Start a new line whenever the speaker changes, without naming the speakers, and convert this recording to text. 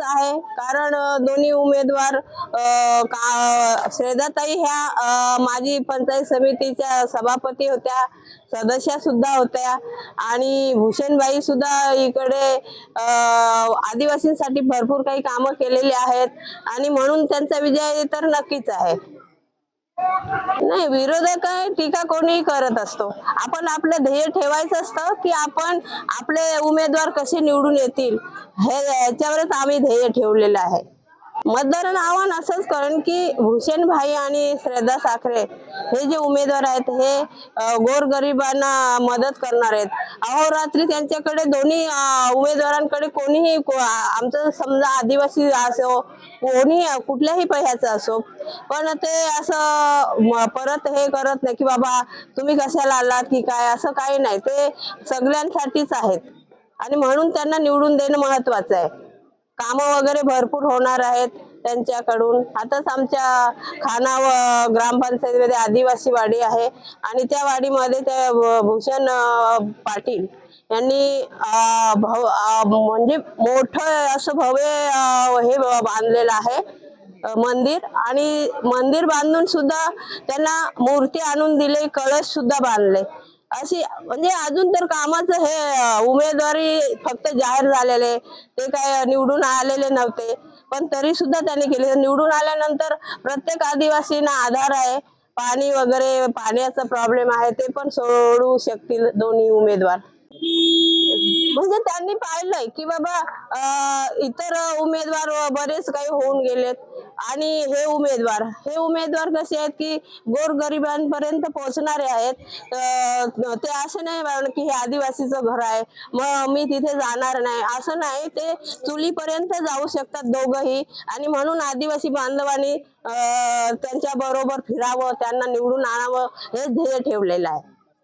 आहे कारण दोन्ही उमेदवार श्रेदाताई ह्या माजी पंचायत समितीच्या सभापती होत्या, सदस्य सुद्धा होत्या आणि भूषणबाई सुद्धा इकडे आदिवासींसाठी भरपूर काही कामं केलेली आहेत आणि म्हणून त्यांचा विजय तर नक्कीच आहे। नाही, विरोधक टीका कोणीही करत असतो। आपण आपले ध्येय ठेवायचं असतं की आपण आपले उमेदवार कसे निवडून येतील हे याच्यावरच आम्ही ध्येय ठेवलेलं आहे। मतदारांना आव्हान असंच करेन की भूषणभाई आणि श्रद्धा साखरे हे जे उमेदवार आहेत हे गोरगरिबांना मदत करणार आहेत। अहोरात्री त्यांच्याकडे दोन्ही उमेदवारांकडे कोणीही आमचं समजा आदिवासी असो कोणी कुठल्याही पह्याचं असो पण ते असं परत हे करत नाही की बाबा तुम्ही कशाला आलात की काय, असं काही नाही। ते सगळ्यांसाठीच आहेत आणि म्हणून त्यांना निवडून देणं महत्त्वाचं आहे। कामं वगैरे भरपूर होणार आहेत त्यांच्याकडून। आताच आमच्या खानाव ग्रामपंचायतीमध्ये आदिवासी वाडी आहे आणि त्या वाडीमध्ये त्या भूषण पाटील यांनी म्हणजे मोठं असं भव्य हे बांधलेलं आहे मंदिर आणि मंदिर बांधून सुद्धा त्यांना मूर्ती आणून दिले, कळश सुद्धा बांधले। अशी म्हणजे अजून तर कामाचं हे उमेदवारी फक्त जाहीर झालेले, ते काय निवडून आलेले नव्हते पण तरी सुद्धा त्यांनी केले। निवडून आल्यानंतर प्रत्येक आदिवासींना आधार आहे, पाणी वगैरे पाण्याचा प्रॉब्लेम आहे ते पण सोडवू शकतील दोन्ही उमेदवार। म्हणजे त्यांनी पाहिलंय की बाबा इतर उमेदवार बरेच काही होऊन गेलेत आणि हे उमेदवार कसे आहेत की गोरगरिबांपर्यंत पोहोचणारे आहेत। ते असं नाही की हे आदिवासीचं घर आहे मग मी तिथे जाणार नाही, असं नाही। ते चुलीपर्यंत जाऊ शकतात दोघंही आणि म्हणून आदिवासी बांधवांनी त्यांच्या बरोबर फिरावं, त्यांना निवडून आणावं हे ध्येय ठेवलेलं आहे।